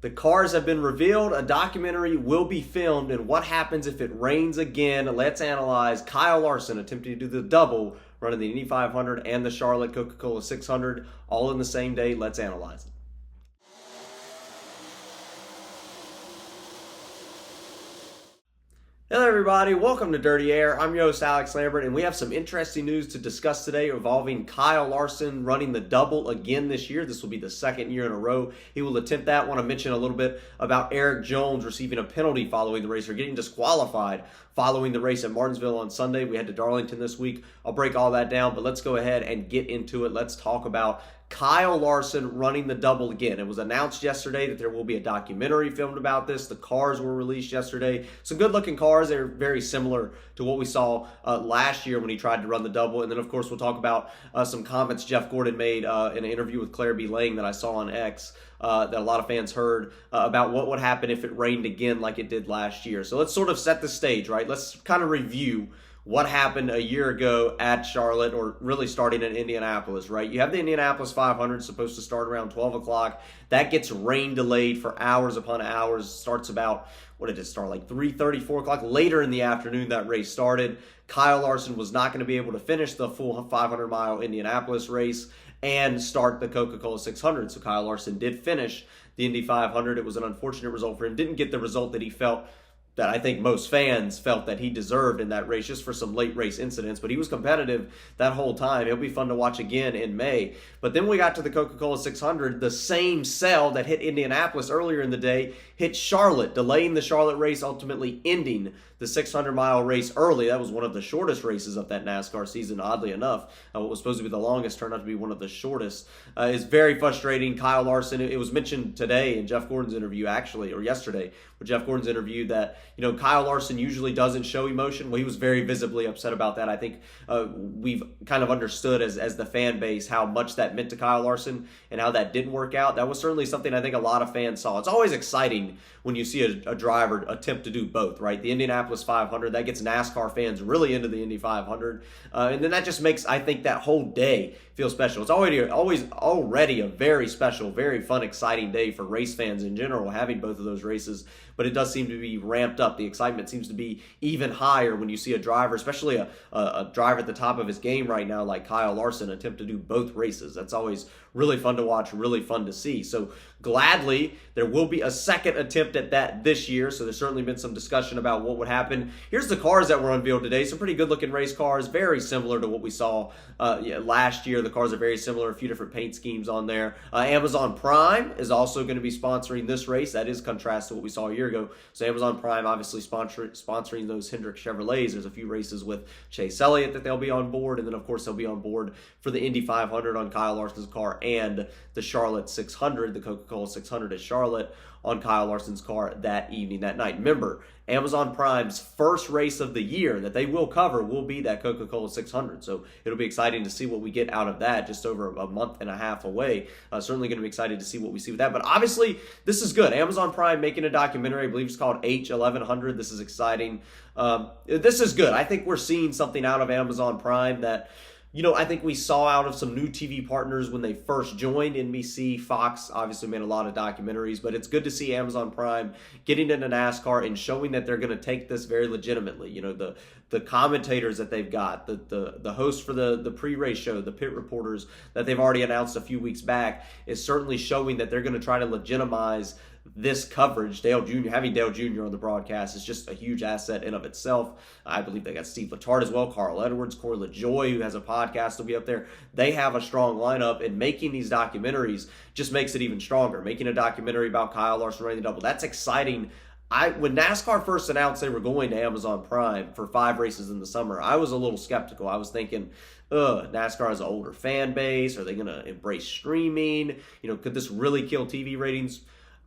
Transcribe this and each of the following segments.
The cars have been revealed. A documentary will be filmed. And what happens if it rains again? Let's analyze Kyle Larson attempting to do the double, running the Indy 500 and the Charlotte Coca-Cola 600 all in the same day. Let's analyze it. Hello everybody, welcome to Dirty Air. I'm your host Alex Lambert, and we have some interesting news to discuss today involving Kyle Larson running the double again this year. This will be the second year in a row he will attempt that. I want to mention a little bit about Eric Jones receiving a penalty following the race, or getting disqualified following the race at Martinsville on Sunday. We head to Darlington this week. I'll break all that down, but let's go ahead and get into it. Let's talk about Kyle Larson running the double again. It was announced yesterday that there will be a documentary filmed about this. The cars were released yesterday. Some good-looking cars. They're very similar to what we saw last year when he tried to run the double. And then, of course, we'll talk about some comments Jeff Gordon made in an interview with Claire B. Lang that I saw on X that a lot of fans heard about what would happen if it rained again like it did last year. So let's sort of set the stage, right? Let's kind of review what happened a year ago at Charlotte, or really starting in Indianapolis, right? You have the Indianapolis 500 supposed to start around 12 o'clock. That gets rain delayed for hours upon hours. Starts about, what did it start, like 3:30, 4 o'clock? Later in the afternoon, that race started. Kyle Larson was not going to be able to finish the full 500-mile Indianapolis race and start the Coca-Cola 600. So Kyle Larson did finish the Indy 500. It was an unfortunate result for him. Didn't get the result that he felt, that I think most fans felt that he deserved in that race, just for some late race incidents. But he was competitive that whole time. It'll be fun to watch again in May. But then we got to the Coca-Cola 600. The same cell that hit Indianapolis earlier in the day hit Charlotte, delaying the Charlotte race, ultimately ending the 600-mile race early. That was one of the shortest races of that NASCAR season, oddly enough. What was supposed to be the longest turned out to be one of the shortest. It's very frustrating. Kyle Larson, it was mentioned today in Jeff Gordon's interview, actually, or yesterday, with Jeff Gordon's interview, that, you know, Kyle Larson usually doesn't show emotion. Well, he was very visibly upset about that. I think we've kind of understood as the fan base how much that meant to Kyle Larson and how that didn't work out. That was certainly something I think a lot of fans saw. It's always exciting when you see a driver attempt to do both, right? The Indianapolis 500, that gets NASCAR fans really into the Indy 500. And then that just makes, I think, that whole day feel special. It's already a very special, very fun, exciting day for race fans in general, having both of those races. But it does seem to be ramped up. The excitement seems to be even higher when you see a driver, especially a driver at the top of his game right now like Kyle Larson, attempt to do both races. That's always really fun to watch, really fun to see. So gladly, there will be a second attempt at that this year. So there's certainly been some discussion about what would happen. Here's the cars that were unveiled today. Some pretty good-looking race cars, very similar to what we saw last year. The cars are very similar, a few different paint schemes on there. Amazon Prime is also going to be sponsoring this race. That is contrast to what we saw a year ago. So Amazon Prime obviously sponsoring those Hendrick Chevrolets. There's a few races with Chase Elliott that they'll be on board. And then, of course, they'll be on board for the Indy 500 on Kyle Larson's car, and the Charlotte 600, the Coca-Cola 600 at Charlotte, on Kyle Larson's car that evening, that night. Remember, Amazon Prime's first race of the year that they will cover will be that Coca-Cola 600. So it'll be exciting to see what we get out of that, just over a month and a half away. Certainly going to be excited to see what we see with that. But obviously, this is good. Amazon Prime making a documentary, I believe it's called H1100. This is exciting. This is good. I think we're seeing something out of Amazon Prime that, you know, I think we saw out of some new TV partners when they first joined. NBC, Fox obviously made a lot of documentaries, but it's good to see Amazon Prime getting into NASCAR and showing that they're going to take this very legitimately. You know, the commentators that they've got, the host for the pre-race show, the pit reporters that they've already announced a few weeks back, is certainly showing that they're going to try to legitimize this coverage. Having Dale Jr. on the broadcast is just a huge asset in of itself. I believe they got Steve Letarte as well, Carl Edwards, Corey LaJoie, who has a podcast, will be up there. They have a strong lineup, and making these documentaries just makes it even stronger. Making a documentary about Kyle Larson running the double, that's exciting. When NASCAR first announced they were going to Amazon Prime for 5 races in the summer, I was a little skeptical. I was thinking, NASCAR has an older fan base. Are they going to embrace streaming? You know, could this really kill TV ratings?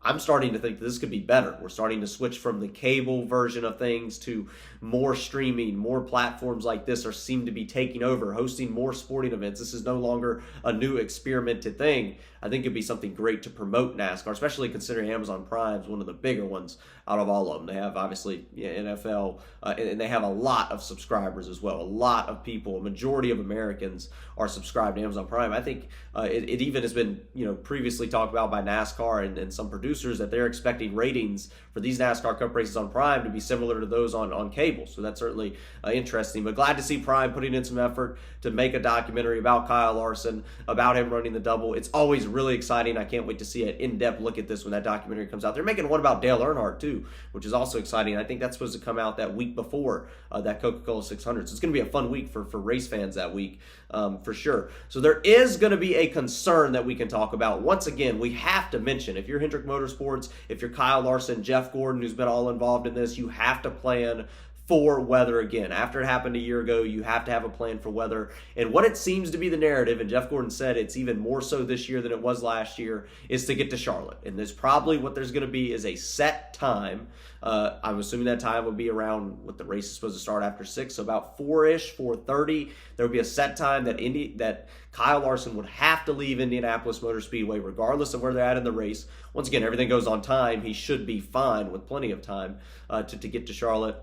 I'm starting to think this could be better. We're starting to switch from the cable version of things to more streaming. More platforms like this seem to be taking over, hosting more sporting events. This is no longer a new experimented thing. I think it'd be something great to promote NASCAR, especially considering Amazon Prime is one of the bigger ones out of all of them. They have, obviously, NFL, and they have a lot of subscribers as well. A lot of people, a majority of Americans are subscribed to Amazon Prime. I think it even has been, previously talked about by NASCAR and some producers producers that they're expecting ratings for these NASCAR Cup races on Prime to be similar to those on cable. So that's certainly interesting. But glad to see Prime putting in some effort to make a documentary about Kyle Larson, about him running the double. It's always really exciting. I can't wait to see an in-depth look at this when that documentary comes out. They're making one about Dale Earnhardt too, which is also exciting. I think that's supposed to come out that week before that Coca-Cola 600. So it's going to be a fun week for race fans that week for sure. So there is going to be a concern that we can talk about. Once again, we have to mention, if you're Hendrick Motorsports, if you're Kyle Larson, Jeff Gordon, who's been all involved in this, you have to plan for weather again. After it happened a year ago, you have to have a plan for weather. And what it seems to be the narrative, and Jeff Gordon said it's even more so this year than it was last year, is to get to Charlotte. And there's probably what there's going to be is a set time. I'm assuming that time would be around what the race is supposed to start after 6, so about 4-ish, 4:30. There would be a set time that Kyle Larson would have to leave Indianapolis Motor Speedway regardless of where they're at in the race. Once again, everything goes on time. He should be fine with plenty of time to get to Charlotte.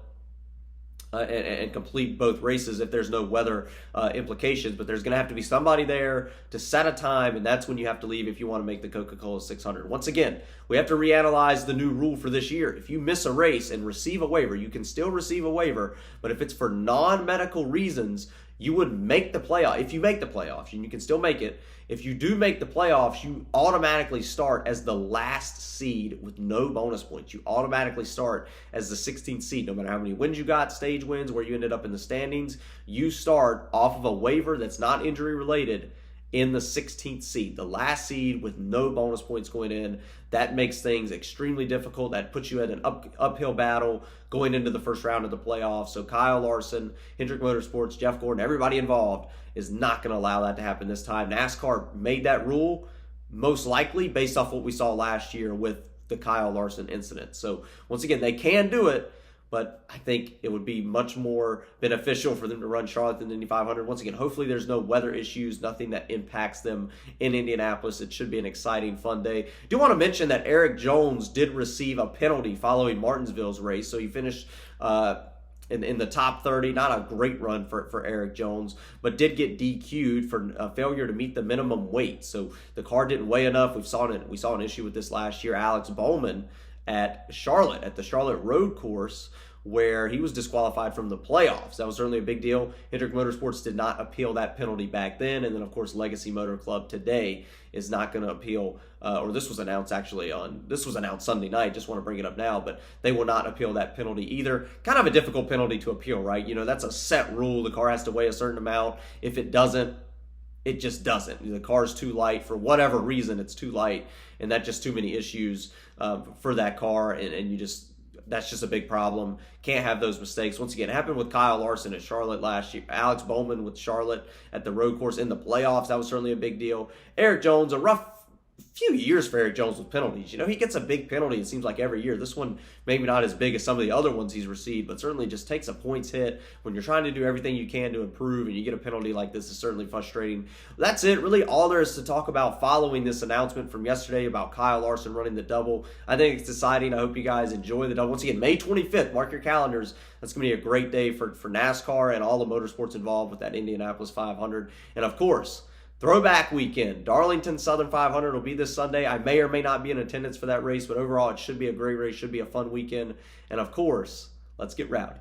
And complete both races if there's no weather implications. But there's going to have to be somebody there to set a time, and that's when you have to leave if you want to make the Coca-Cola 600. Once again, we have to reanalyze the new rule for this year. If you miss a race and receive a waiver, you can still receive a waiver, but if it's for non-medical reasons, you would make the playoff. If you make the playoffs, and you can still make it, if you do make the playoffs, you automatically start as the last seed with no bonus points. You automatically start as the 16th seed. No matter how many wins you got, stage wins, where you ended up in the standings, you start off of a waiver that's not injury related in the 16th seed, the last seed with no bonus points going in. That makes things extremely difficult. That puts you at an uphill battle going into the first round of the playoffs. So Kyle Larson, Hendrick Motorsports, Jeff Gordon, everybody involved is not going to allow that to happen this time. NASCAR made that rule most likely based off what we saw last year with the Kyle Larson incident. So once again, they can do it, but I think it would be much more beneficial for them to run Charlotte than the Indy 500. Once again, hopefully there's no weather issues, nothing that impacts them in Indianapolis. It should be an exciting, fun day. I do want to mention that Eric Jones did receive a penalty following Martinsville's race. So he finished in the top 30. Not a great run for Eric Jones, but did get DQ'd for a failure to meet the minimum weight. So the car didn't weigh enough. We saw an issue with this last year. Alex Bowman at Charlotte, at the Charlotte Road Course, where he was disqualified from the playoffs. That was certainly a big deal. Hendrick Motorsports did not appeal that penalty back then, and then of course Legacy Motor Club today is not going to appeal, or this was announced Sunday night. Just want to bring it up now, but they will not appeal that penalty either. Kind of a difficult penalty to appeal, right? You know, that's a set rule. The car has to weigh a certain amount. If it doesn't, it just doesn't. The car's too light. For whatever reason, it's too light, and that's just too many issues for that car, and that's just a big problem. Can't have those mistakes. Once again, it happened with Kyle Larson at Charlotte last year. Alex Bowman with Charlotte at the road course in the playoffs. That was certainly a big deal. Eric Jones, a rough few years for Eric Jones with penalties. You know, he gets a big penalty, it seems like, every year. This one maybe not as big as some of the other ones he's received, but certainly just takes a points hit when you're trying to do everything you can to improve, and you get a penalty like this is certainly frustrating. That's it. Really all there is to talk about following this announcement from yesterday about Kyle Larson running the double. I think it's exciting. I hope you guys enjoy the double. Once again, May 25th, mark your calendars. That's going to be a great day for NASCAR and all the motorsports involved with that Indianapolis 500. And of course, Throwback Weekend, Darlington Southern 500 will be this Sunday. I may or may not be in attendance for that race, but overall it should be a great race, should be a fun weekend. And of course, let's get rowdy.